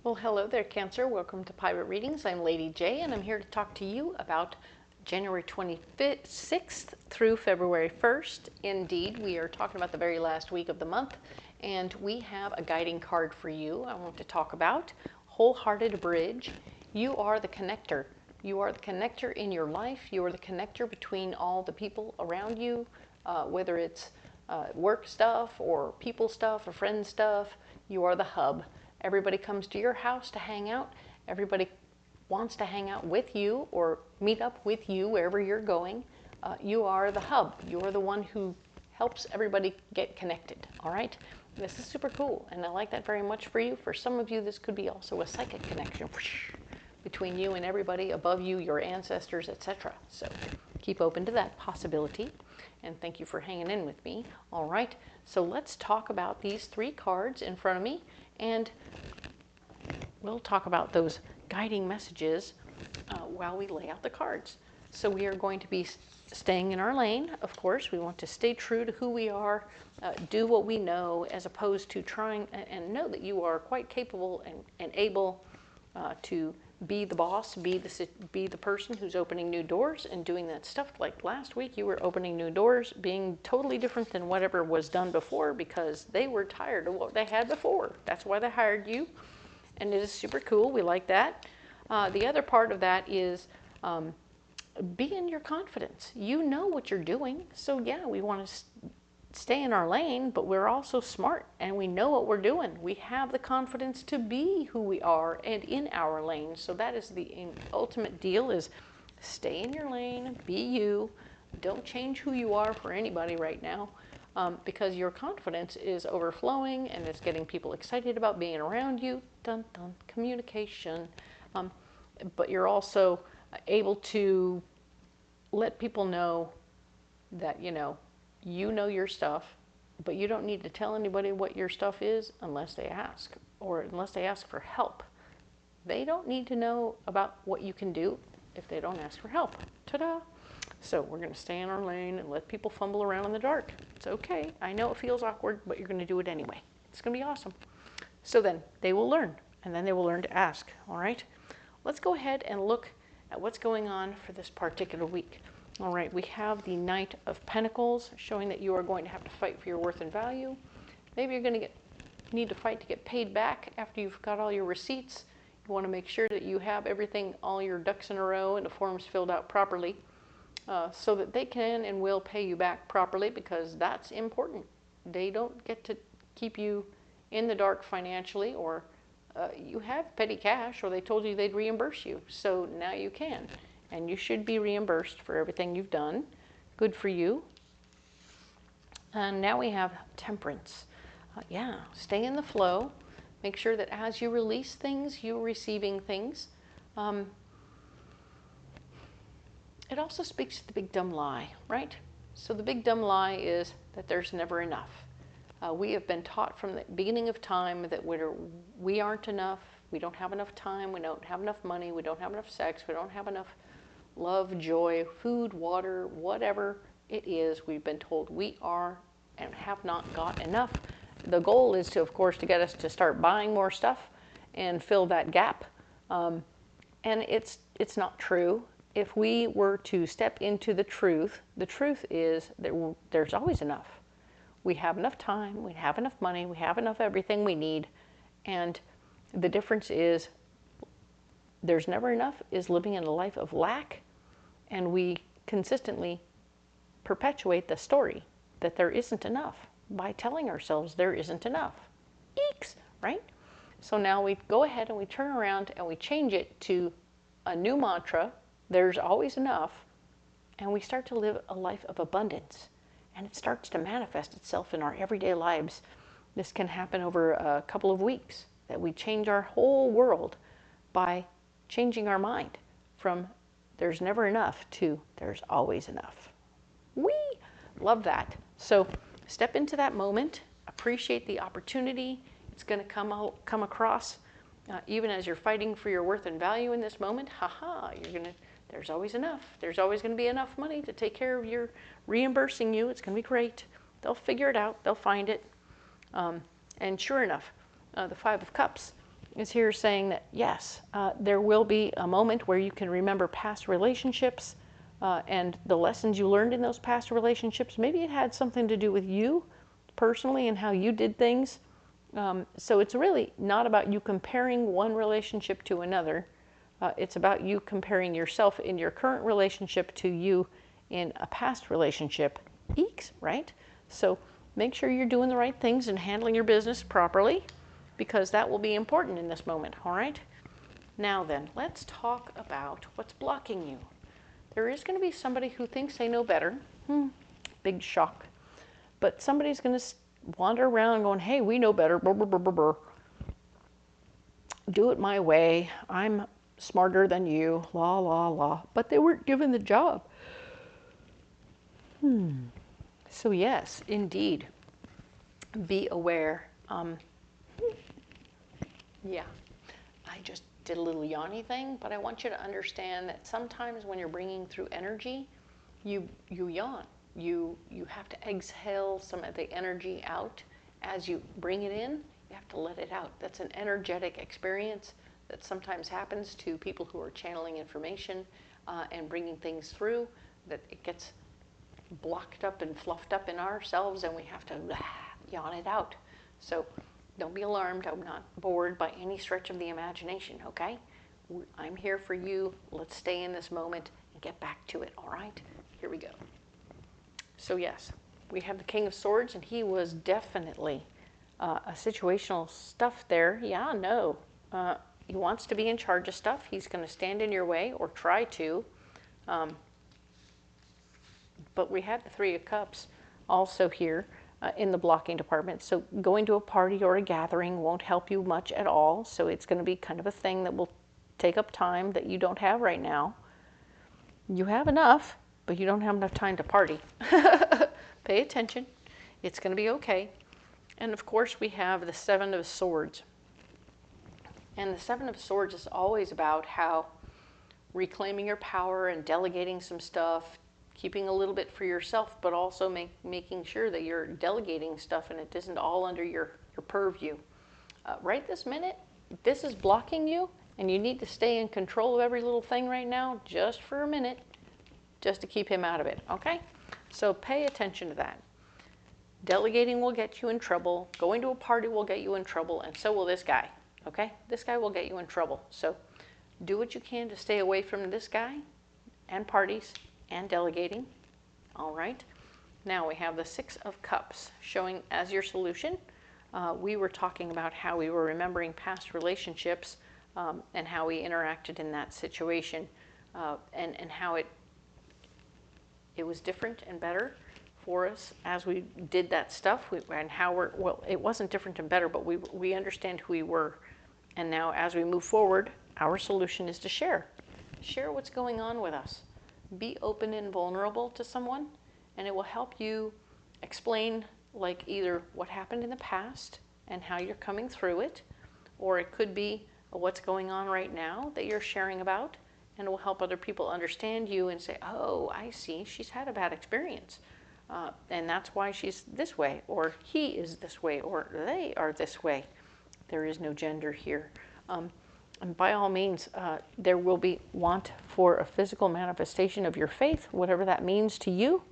Well, hello there, Cancer. Welcome to Pirate Readings. I'm Lady J, and I'm here to talk to you about January 26th through February 1st. Indeed, we are talking about the very last week of the month, and we have a guiding card for you I want to talk about. Wholehearted Bridge. You are the connector. You are the connector in your life. You are the connector between all the people around you, whether it's work stuff or people stuff or friend stuff. You are the hub. Everybody comes to your house to hang out. Everybody wants to hang out with you or meet up with you wherever you're going. You are the hub. You are the one who helps everybody get connected, all right? This is super cool, and I like that very much for you. For some of you, this could be also a psychic connection between you and everybody above you, your ancestors, etc. So keep open to that possibility, and thank you for hanging in with me. All right, so let's talk about these three cards in front of me, and we'll talk about those guiding messages while we lay out the cards. So we are going to be staying in our lane, of course. We want to stay true to who we are, do what we know, as opposed to trying, and know that you are quite capable and able to be the boss, be the person who's opening new doors and doing that stuff. Like last week, you were opening new doors, being totally different than whatever was done before because they were tired of what they had before. That's why they hired you, and it is super cool. We like that. The other part of that is be in your confidence. You know what you're doing, so yeah, we want to stay in our lane, but we're also smart and we know what we're doing. We have the confidence to be who we are and in our lane. So that is the ultimate deal, is stay in your lane, be you. Don't change who you are for anybody right now, because your confidence is overflowing and it's getting people excited about being around you. Dun, dun, communication. But you're also able to let people know that, you know your stuff, but you don't need to tell anybody what your stuff is unless they ask, or unless they ask for help. They don't need to know about what you can do if they don't ask for help. Ta-da! So we're going to stay in our lane and let people fumble around in the dark. It's okay. I know it feels awkward, but you're going to do it anyway. It's going to be awesome. So then they will learn, and then they will learn to ask. All right? Let's go ahead and look at what's going on for this particular week. All right, we have the Knight of Pentacles, showing that you are going to have to fight for your worth and value. Maybe you're going to need to fight to get paid back after you've got all your receipts. You want to make sure that you have everything, all your ducks in a row and the forms filled out properly, so that they can and will pay you back properly, because that's important. They don't get to keep you in the dark financially, or you have petty cash, or they told you they'd reimburse you. So now you can. And you should be reimbursed for everything you've done. Good for you. And now we have Temperance. Yeah, stay in the flow. Make sure that as you release things, you're receiving things. It also speaks to the big dumb lie, right? So the big dumb lie is that there's never enough. We have been taught from the beginning of time that we aren't enough. We don't have enough time. We don't have enough money. We don't have enough sex. We don't have enough love, joy, food, water, whatever it is. We've been told we are and have not got enough. The goal is to, of course, to get us to start buying more stuff and fill that gap. And it's not true. If we were to step into the truth is that there's always enough. We have enough time, we have enough money, we have enough everything we need. And the difference is there's never enough is living in a life of lack. And we consistently perpetuate the story that there isn't enough by telling ourselves there isn't enough. Eeks, right? So now we go ahead and we turn around and we change it to a new mantra, there's always enough, and we start to live a life of abundance. And it starts to manifest itself in our everyday lives. This can happen over a couple of weeks, that we change our whole world by changing our mind from there's never enough to there's always enough. We love that. So step into that moment, appreciate the opportunity. It's going to come across even as you're fighting for your worth and value in this moment. There's always enough. There's always going to be enough money to take care of your reimbursing you. It's going to be great. They'll figure it out. They'll find it. And sure enough, the Five of Cups is here saying that, yes, there will be a moment where you can remember past relationships and the lessons you learned in those past relationships. Maybe it had something to do with you personally and how you did things. So it's really not about you comparing one relationship to another. It's about you comparing yourself in your current relationship to you in a past relationship. Eeks, right? So make sure you're doing the right things and handling your business properly, because that will be important in this moment, all right? Now then, let's talk about what's blocking you. There is going to be somebody who thinks they know better. Big shock. But somebody's going to wander around going, hey, we know better. Brr, brr, brr, brr, brr. Do it my way. I'm smarter than you. La, la, la. But they weren't given the job. So yes, indeed, be aware. Yeah, I just did a little yawny thing, but I want you to understand that sometimes when you're bringing through energy, you yawn. You have to exhale some of the energy out. As you bring it in, you have to let it out. That's an energetic experience that sometimes happens to people who are channeling information and bringing things through, that it gets blocked up and fluffed up in ourselves, and we have to yawn it out. So don't be alarmed. I'm not bored by any stretch of the imagination, okay? I'm here for you. Let's stay in this moment and get back to it, all right? Here we go. So yes, we have the King of Swords, and he was definitely a situational stuff there. Yeah, no. He wants to be in charge of stuff. He's going to stand in your way, or try to. But we have the Three of Cups also here in the blocking department. So going to a party or a gathering won't help you much at all. So it's going to be kind of a thing that will take up time that you don't have right now. You have enough, but you don't have enough time to party. Pay attention. It's going to be okay. And of course, we have the Seven of Swords. And the Seven of Swords is always about how reclaiming your power and delegating some stuff, keeping a little bit for yourself, but also making sure that you're delegating stuff and it isn't all under your purview. Right this minute, this is blocking you, and you need to stay in control of every little thing right now, just for a minute, just to keep him out of it, okay? So pay attention to that. Delegating will get you in trouble. Going to a party will get you in trouble, and so will this guy, okay? This guy will get you in trouble. So do what you can to stay away from this guy and parties and delegating. All right. Now we have the Six of Cups showing as your solution. We were talking about how we were remembering past relationships and how we interacted in that situation and how it was different and better for us as we did that stuff, and how well, it wasn't different and better, but we understand who we were. And now as we move forward, our solution is to share. Share what's going on with us. Be open and vulnerable to someone, and it will help you explain, like, either what happened in the past and how you're coming through it, or it could be what's going on right now that you're sharing about, and it will help other people understand you and say, oh, I see, she's had a bad experience, and that's why she's this way, or he is this way, or they are this way. There is no gender here. And by all means, there will be want for a physical manifestation of your faith, whatever that means to you.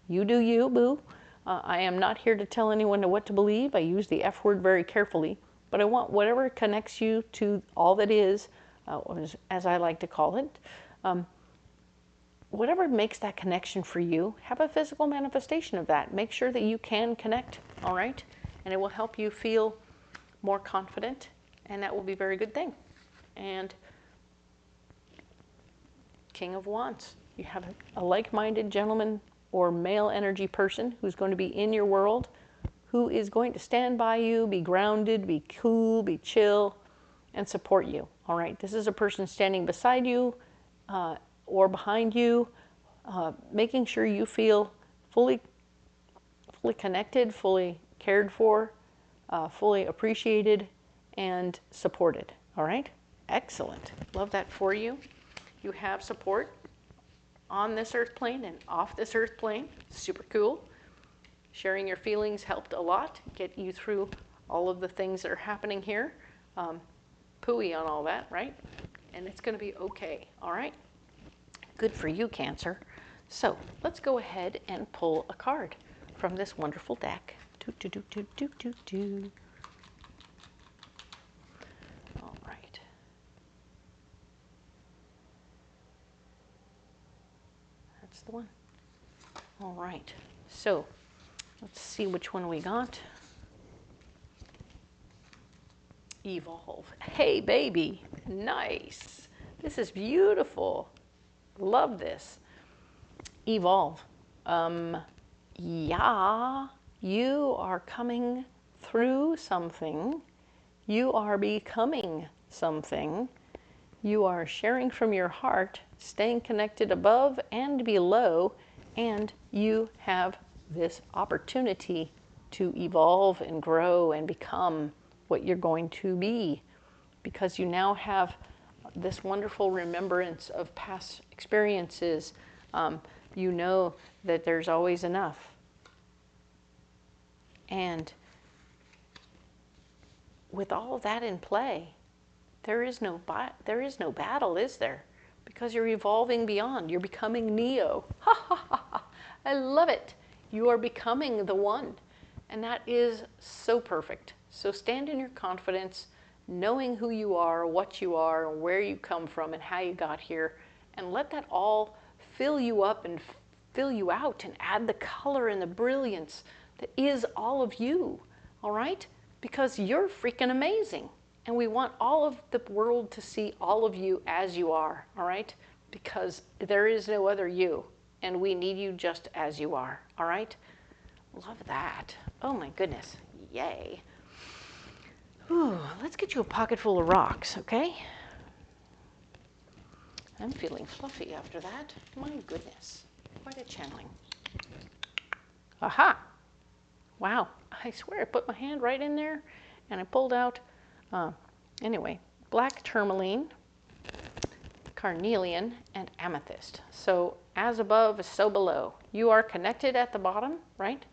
You do you, boo. I am not here to tell anyone what to believe. I use the F word very carefully. But I want whatever connects you to all that is, as I like to call it. Whatever makes that connection for you, have a physical manifestation of that. Make sure that you can connect, all right? And it will help you feel more confident, and that will be a very good thing. And King of Wands. You have a like-minded gentleman or male energy person who's going to be in your world, who is going to stand by you, be grounded, be cool, be chill, and support you. All right, this is a person standing beside you or behind you, making sure you feel fully connected, fully cared for, fully appreciated, and supported. All right? Excellent. Love that for you. You have support on this earth plane and off this earth plane. Super cool. Sharing your feelings helped a lot, get you through all of the things that are happening here. pooey on all that, right? And it's going to be okay, all right? Good for you, Cancer. So let's go ahead and pull a card from this wonderful deck. All right. That's the one. All right. So let's see which one we got. Evolve. Hey, baby. Nice. This is beautiful. Love this. Evolve. Yeah, you are coming through something. You are becoming something. You are sharing from your heart, staying connected above and below, and you have this opportunity to evolve and grow and become what you're going to be, because you now have this wonderful remembrance of past experiences. You know that there's always enough. And with all of that in play, there is no battle, is there? Because you're evolving beyond. You're becoming Neo. Ha ha ha ha. I love it. You are becoming the one. And that is so perfect. So stand in your confidence, knowing who you are, what you are, where you come from, and how you got here. And let that all fill you up and fill you out and add the color and the brilliance that is all of you, all right? Because you're freaking amazing. And we want all of the world to see all of you as you are, all right? Because there is no other you, and we need you just as you are, all right? Love that. Oh my goodness, yay. Whew, let's get you a pocket full of rocks, okay? I'm feeling fluffy after that. My goodness, quite a channeling. Aha! Wow, I swear I put my hand right in there and I pulled out, anyway, black tourmaline, carnelian, and amethyst. So as above, so below. You are connected at the bottom, right?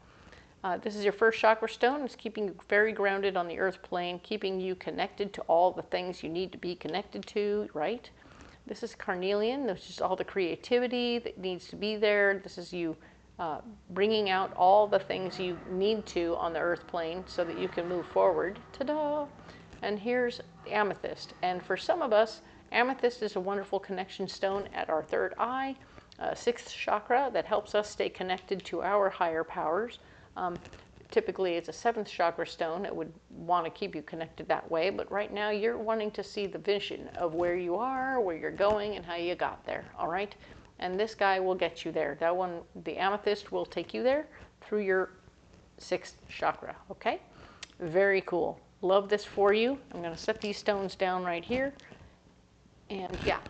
This is your first chakra stone. It's keeping you very grounded on the earth plane, keeping you connected to all the things you need to be connected to, right? This is carnelian. This is all the creativity that needs to be there. This is you bringing out all the things you need to on the earth plane so that you can move forward. Ta-da! And here's the amethyst. And for some of us, amethyst is a wonderful connection stone at our third eye, sixth chakra, that helps us stay connected to our higher powers. Typically, it's a seventh chakra stone that would want to keep you connected that way, but right now you're wanting to see the vision of where you are, where you're going, and how you got there, all right? And this guy will get you there. That one, the amethyst, will take you there through your sixth chakra, okay? Very cool. Love this for you. I'm going to set these stones down right here. And yeah,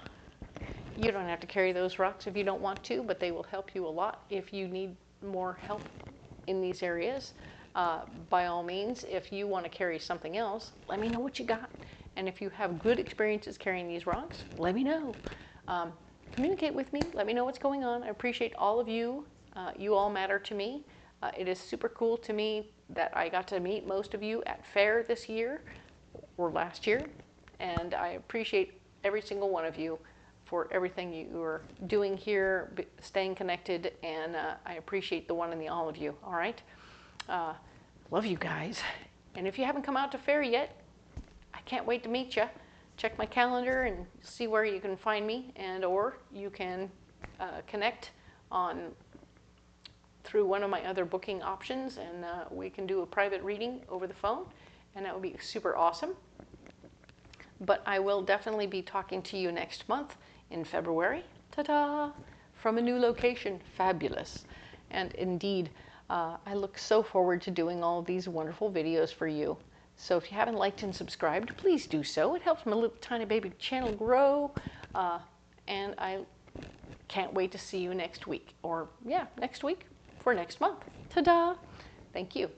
you don't have to carry those rocks if you don't want to, but they will help you a lot if you need more help in these areas. By all means, if you want to carry something else, let me know what you got. And if you have good experiences carrying these rocks, let me know. Communicate with me. Let me know what's going on. I appreciate all of you. You all matter to me. It is super cool to me that I got to meet most of you at Faire this year or last year. And I appreciate every single one of you for everything you are doing here, staying connected, and I appreciate the one and the all of you, all right? Love you guys. And if you haven't come out to Faire yet, I can't wait to meet you. Check my calendar and see where you can find me, and or you can connect through one of my other booking options, and we can do a private reading over the phone, and that would be super awesome. But I will definitely be talking to you next month in February, ta-da, from a new location, fabulous. And indeed, I look so forward to doing all of these wonderful videos for you. So if you haven't liked and subscribed, please do so. It helps my little tiny baby channel grow. And I can't wait to see you next week. Or yeah, next week for next month. Ta-da! Thank you.